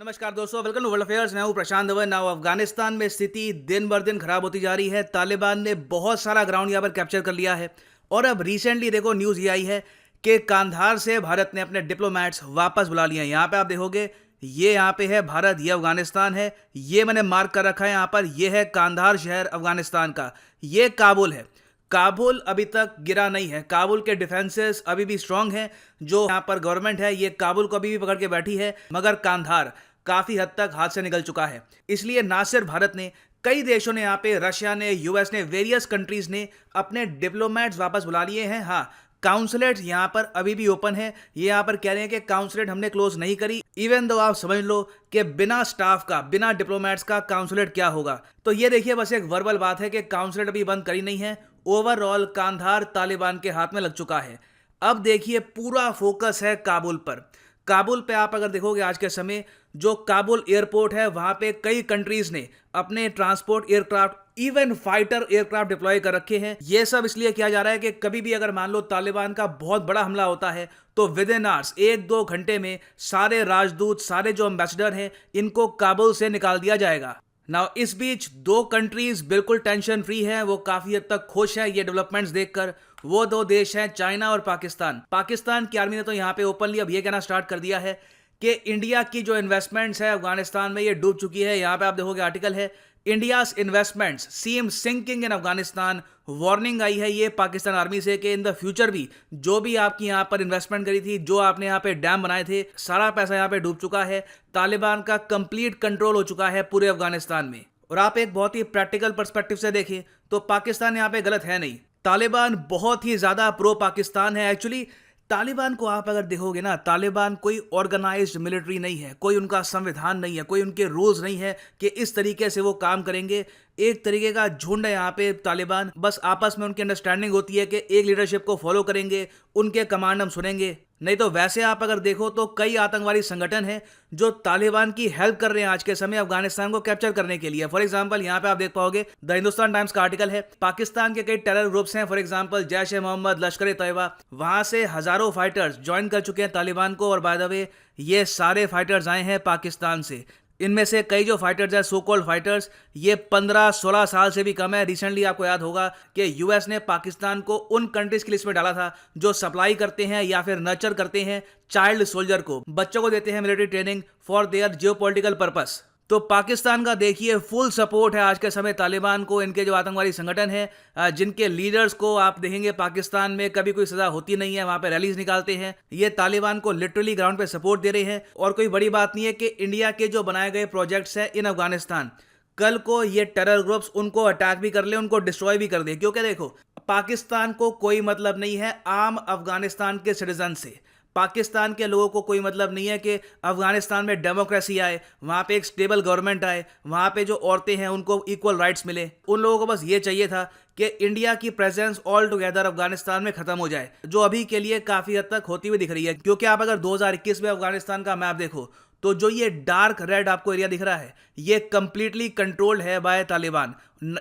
नमस्कार दोस्तों, welcome to world affairs. मैं हूं प्रशांत धवन। नाउ अफगानिस्तान में स्थिति दिन बर दिन खराब होती जा रही है। तालिबान ने बहुत सारा ग्राउंड यहां पर कैप्चर कर लिया है और अब रिसेंटली देखो न्यूज़ ये आई है कि कांधार से भारत ने अपने डिप्लोमेट्स वापस बुला लिए हैं। यहाँ पे आप देखोगे ये यहाँ पे है भारत, ये अफगानिस्तान है। ये मैंने मार्क कर रखा है यहाँ पर, ये है कांधार शहर अफगानिस्तान का, ये काबुल है। काबुल अभी तक गिरा नहीं है, काबुल के डिफेंसेस अभी भी स्ट्रांग हैं। जो यहाँ पर गवर्नमेंट है ये काबुल को अभी भी पकड़ के बैठी है, मगर कांधार काफी हद तक हाथ से निकल चुका है। इसलिए ना सिर्फ भारत ने, कई देशों ने यहाँ पे, रशिया ने, यूएस ने, वेरियस कंट्रीज ने अपने डिप्लोमेट्स वापस बुला लिए हैं। हाँ, काउंसलेट यहाँ पर अभी भी ओपन है। ये यहाँ पर कह रहे हैं कि काउंसलेट हमने क्लोज नहीं करी। इवन दो आप समझ लो कि बिना स्टाफ का, बिना डिप्लोमेट्स का काउंसलेट क्या होगा। तो ये देखिए बस एक वर्बल बात है कि काउंसलेट अभी बंद करी नहीं है। ओवरऑल कांधार तालिबान के हाथ में लग चुका है। अब देखिए पूरा फोकस है काबुल पर। काबुल पे आप अगर देखोगे आज के समय जो काबुल एयरपोर्ट है वहां पे कई कंट्रीज ने अपने transport aircraft, even fighter aircraft deploy कर रखे हैं। ये सब इसलिए किया जा रहा है कि कभी भी अगर मान लो तालिबान का बहुत बड़ा हमला होता है तो विद इन आवर्स, 1-2 घंटे में सारे राजदूत, सारे जो एम्बेसडर हैं, इनको काबुल से निकाल दिया जाएगा। नाउ इस बीच दो कंट्रीज बिल्कुल टेंशन फ्री हैं, वो काफी हद तक खुश हैं ये डेवलपमेंट्स देखकर। वो दो देश हैं चाइना और पाकिस्तान। पाकिस्तान की आर्मी ने तो यहाँ पे ओपनली अब ये कहना स्टार्ट कर दिया है कि इंडिया की जो इन्वेस्टमेंट्स है अफगानिस्तान में ये डूब चुकी है। यहाँ पे आप देखोगे आर्टिकल है, India's investments seem sinking in Afghanistan. Warning आई है ये पाकिस्तान आर्मी से कि इन द फ्यूचर भी जो भी आपकी यहाँ पर इन्वेस्टमेंट करी थी, जो आपने यहाँ पे डैम बनाए थे, सारा पैसा यहाँ पे डूब चुका है। तालिबान का कंप्लीट कंट्रोल हो चुका है पूरे अफगानिस्तान में। और आप एक बहुत ही प्रैक्टिकल पर्सपेक्टिव से देखें तो पाकिस्तान यहाँ पे गलत है नहीं। तालिबान बहुत ही ज्यादा प्रो पाकिस्तान है। एक्चुअली तालिबान को आप अगर देखोगे ना, तालिबान कोई ऑर्गेनाइज्ड मिलिट्री नहीं है, कोई उनका संविधान नहीं है, कोई उनके रूल्स नहीं है कि इस तरीके से वो काम करेंगे। एक तरीके का झुंड है यहाँ पे तालिबान। बस आपस में उनकी अंडरस्टैंडिंग होती है कि एक लीडरशिप को फॉलो करेंगे, उनके कमांड हम सुनेंगे। नहीं तो वैसे आप अगर देखो तो कई आतंकवादी संगठन हैं जो तालिबान की हेल्प कर रहे हैं आज के समय अफगानिस्तान को कैप्चर करने के लिए। फॉर एग्जांपल यहाँ पे आप देख पाओगे द हिंदुस्तान टाइम्स का आर्टिकल है, पाकिस्तान के कई टेरर ग्रुप्स हैं, फॉर एग्जांपल जैश ए मोहम्मद, लश्कर ए तैयबा, वहां से हजारों फाइटर्स ज्वाइन कर चुके हैं तालिबान को। और बाय द वे ये सारे फाइटर्स आए हैं पाकिस्तान से। इनमें से कई जो फाइटर्स हैं, सो कॉल्ड फाइटर्स, ये 15-16 साल से भी कम है। रिसेंटली आपको याद होगा कि यूएस ने पाकिस्तान को उन कंट्रीज की लिस्ट में डाला था जो सप्लाई करते हैं या फिर नर्चर करते हैं चाइल्ड सोल्जर को, बच्चों को देते हैं military training for their geopolitical purpose. तो पाकिस्तान का देखिए फुल सपोर्ट है आज के समय तालिबान को। इनके जो आतंकवादी संगठन है, जिनके लीडर्स को आप देखेंगे पाकिस्तान में कभी कोई सजा होती नहीं है, वहां पे रैलीज निकालते हैं, ये तालिबान को लिटरली ग्राउंड पे सपोर्ट दे रहे हैं। और कोई बड़ी बात नहीं है कि इंडिया के जो बनाए गए प्रोजेक्ट्स हैं इन अफगानिस्तान, कल को ये टेरर ग्रुप्स उनको अटैक भी कर ले, उनको डिस्ट्रॉय भी कर दे। क्योंकि देखो पाकिस्तान को कोई मतलब नहीं है आम अफगानिस्तान के सिटीजन से। पाकिस्तान के लोगों को कोई मतलब नहीं है कि अफगानिस्तान में डेमोक्रेसी आए, वहाँ पे एक स्टेबल गवर्नमेंट आए, वहाँ पे जो औरतें हैं उनको इक्वल राइट्स मिले। उन लोगों को बस ये चाहिए था कि इंडिया की प्रेजेंस ऑल टुगेदर अफगानिस्तान में खत्म हो जाए, जो अभी के लिए काफ़ी हद तक होती हुई दिख रही है। क्योंकि आप अगर 2021 में अफगानिस्तान का मैप देखो तो जो ये डार्क रेड आपको एरिया दिख रहा है ये कंप्लीटली कंट्रोल्ड है बाय तालिबान।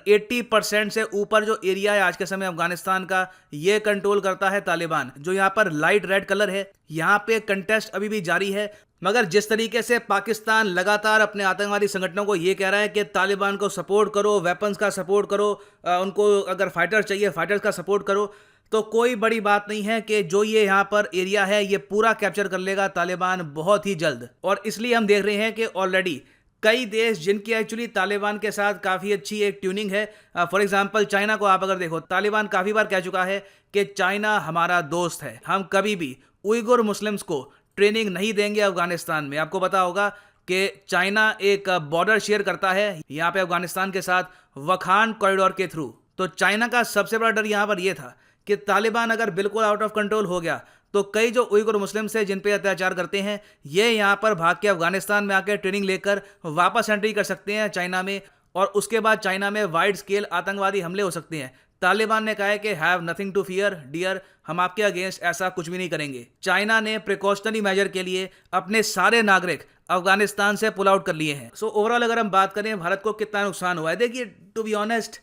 80% से ऊपर जो एरिया है आज के समय अफगानिस्तान का, ये कंट्रोल करता है तालिबान। जो यहाँ पर लाइट रेड कलर है, यहाँ पे कंटेस्ट अभी भी जारी है। मगर जिस तरीके से पाकिस्तान लगातार अपने आतंकवादी संगठनों को ये कह रहा है कि तालिबान को सपोर्ट करो, वेपन्स का सपोर्ट करो, उनको अगर फाइटर चाहिए फाइटर्स का सपोर्ट करो, तो कोई बड़ी बात नहीं है कि जो ये यहाँ पर एरिया है ये पूरा कैप्चर कर लेगा तालिबान बहुत ही जल्द। और इसलिए हम देख रहे हैं कि ऑलरेडी कई देश जिनकी एक्चुअली तालिबान के साथ काफ़ी अच्छी एक ट्यूनिंग है, फॉर एग्जांपल चाइना को आप अगर देखो, तालिबान काफ़ी बार कह चुका है कि चाइना हमारा दोस्त है, हम कभी भी उइगुर मुस्लिम्स को ट्रेनिंग नहीं देंगे अफगानिस्तान में। आपको पता होगा कि चाइना एक बॉर्डर शेयर करता है यहाँ पे अफगानिस्तान के साथ वखान कॉरिडोर के थ्रू। तो चाइना का सबसे बड़ा डर यहाँ पर यह था कि तालिबान अगर बिल्कुल आउट ऑफ कंट्रोल हो गया तो कई जो उइगुर मुस्लिम्स हैं जिन पे अत्याचार करते हैं, ये यहाँ पर भाग के अफगानिस्तान में आकर ट्रेनिंग लेकर वापस एंट्री कर सकते हैं चाइना में, और उसके बाद चाइना में वाइड स्केल आतंकवादी हमले हो सकते हैं। तालिबान ने कहा है कि have nothing to fear dear, हम आपके अगेंस्ट ऐसा कुछ भी नहीं करेंगे। चाइना ने प्रिकॉशनरी मेजर के लिए अपने सारे नागरिक अफगानिस्तान से पुल आउट कर लिए हैं। सो ओवरऑल अगर हम बात करें भारत को कितना नुकसान हुआ है, देखिए टू बी ऑनेस्ट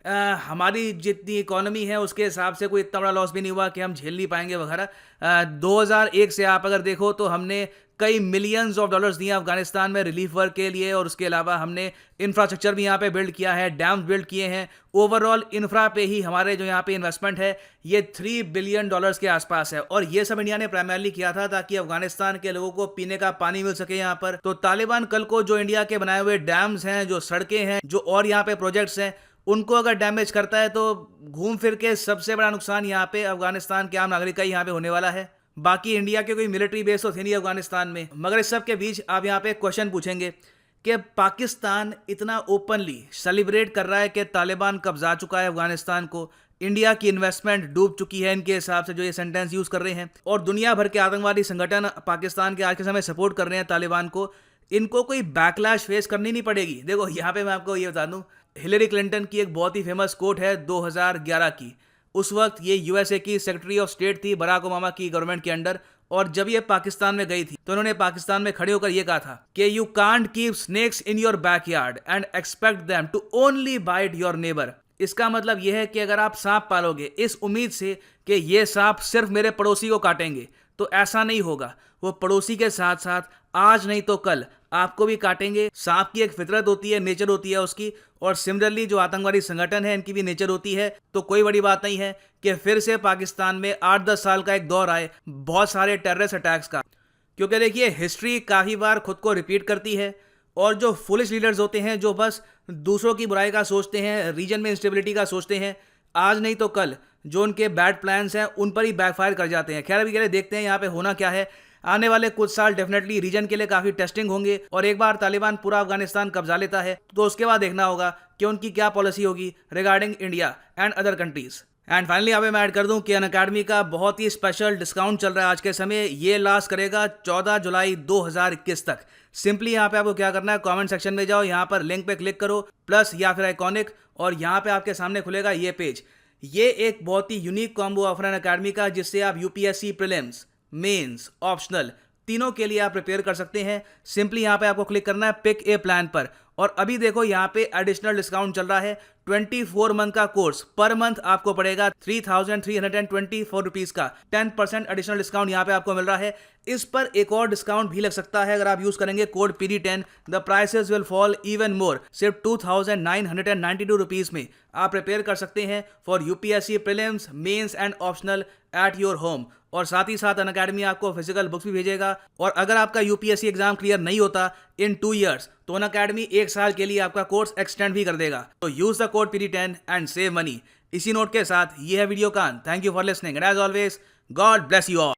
हमारी जितनी इकोनॉमी है उसके हिसाब से कोई इतना बड़ा लॉस भी नहीं हुआ कि हम झेल नहीं पाएंगे वगैरह। 2001 से आप अगर देखो तो हमने कई मिलियंस ऑफ डॉलर्स दिए अफगानिस्तान में रिलीफ वर्क के लिए, और उसके अलावा हमने इंफ्रास्ट्रक्चर भी यहाँ पे बिल्ड किया है, डैम्स बिल्ड किए हैं। ओवरऑल इंफ्रा पे ही हमारे जो यहाँ पे इन्वेस्टमेंट है ये $3 बिलियन के आसपास है, और ये सब इंडिया ने प्राइमरली किया था ताकि अफगानिस्तान के लोगों को पीने का पानी मिल सके यहाँ पर। तो तालिबान कल को जो इंडिया के बनाए हुए डैम्स हैं, जो सड़कें हैं, जो और यहाँ पे प्रोजेक्ट्स हैं, उनको अगर डैमेज करता है तो घूम फिर के सबसे बड़ा नुकसान यहाँ पे अफगानिस्तान के आम नागरिक का ही यहाँ पे होने वाला है। बाकी इंडिया के कोई मिलिट्री बेस तो थे नहीं अफगानिस्तान में। मगर इस सब के बीच आप यहाँ पे क्वेश्चन पूछेंगे कि पाकिस्तान इतना ओपनली सेलिब्रेट कर रहा है कि तालिबान कब्जा चुका है अफगानिस्तान को, इंडिया की इन्वेस्टमेंट डूब चुकी है इनके हिसाब से जो ये सेंटेंस यूज कर रहे हैं, और दुनिया भर के आतंकवादी संगठन पाकिस्तान के आज के समय सपोर्ट कर रहे हैं तालिबान को, इनको कोई बैकलैश फेस करनी नहीं पड़ेगी। देखो यहाँ पे मैं आपको ये बता दूं, हिलरी क्लिंटन की एक बहुत ही फेमस कोट है 2011 की। उस वक्त ये यूएसए की सेक्रेटरी ऑफ स्टेट थी बराक ओबामा की गवर्नमेंट के अंडर, और जब ये पाकिस्तान में गई थी तो उन्होंने पाकिस्तान में खड़े होकर ये कहा था कि you can't keep snakes in your backyard and expect them to only bite your neighbour. इसका मतलब यह है कि अगर आप सांप पालोगे इस उम्मीद से कि ये सांप सिर्फ मेरे पड़ोसी को काटेंगे, तो ऐसा नहीं होगा। वो पड़ोसी के साथ साथ आज नहीं तो कल आपको भी काटेंगे। सांप की एक फितरत होती है, नेचर होती है उसकी, और सिमिलरली जो आतंकवादी संगठन है इनकी भी नेचर होती है। तो कोई बड़ी बात नहीं है कि फिर से पाकिस्तान में 8-10 साल का एक दौर आए बहुत सारे टेररिस्ट अटैक्स का, क्योंकि देखिए हिस्ट्री काफ़ी बार खुद को रिपीट करती है, और जो फुलिश लीडर्स होते हैं जो बस दूसरों की बुराई का सोचते हैं, रीजन में इंस्टेबिलिटी का सोचते हैं, आज नहीं तो कल जो उनके बैड प्लान्स हैं उन पर ही बैकफायर कर जाते हैं। खैर अभी के देखते हैं यहाँ पे होना क्या है। आने वाले कुछ साल डेफिनेटली रीजन के लिए काफी टेस्टिंग होंगे, और एक बार तालिबान पूरा अफगानिस्तान कब्जा लेता है तो उसके बाद देखना होगा कि उनकी क्या पॉलिसी होगी regarding India and other countries. And finally यहाँ पे मैं ऐड कर दूं कि अनअकैडमी का बहुत ही स्पेशल डिस्काउंट चल रहा है आज के समय। ये लास्ट करेगा 14 जुलाई 2021 तक। सिंपली यहाँ पे आपको क्या करना है, कमेंट सेक्शन में जाओ, यहाँ पर लिंक पे क्लिक करो प्लस या फिर आइकॉनिक, और यहाँ पे आपके सामने खुलेगा ये पेज। ये एक बहुत ही यूनिक कॉम्बो ऑफर है अनअकैडमी का, जिससे आप यूपीएससी प्रीलिम्स, मेंस, ऑप्शनल तीनों के लिए आप प्रिपेयर कर सकते हैं। सिंपली यहाँ पे आपको क्लिक करना है पिक ए प्लान पर, और अभी देखो यहाँ पे एडिशनल डिस्काउंट चल रहा है। 24 मंथ का कोर्स पर मंथ आपको पड़ेगा 3,324 रुपीज का 10% एडिशनल डिस्काउंट यहाँ पे आपको मिल रहा है। इस पर एक और डिस्काउंट भी लग सकता है अगर आप यूज करेंगे code PD10। The prices will fall even more. सिर्फ 2,992 रुपीज में आप प्रिपेयर कर सकते हैं for UPSC prelims, mains and optional at your home. और साथ ही साथ अनअकैडमी आपको फिजिकल बुक्स भी भेजेगा, और अगर आपका यूपीएससी एग्जाम क्लियर नहीं होता इन 2 years तो अनअकैडमी 1 साल के लिए आपका कोर्स एक्सटेंड भी कर देगा। तो use the code PD10 and save money. इसी नोट के साथ ये है वीडियो का। Thank you for listening and as always God bless you all.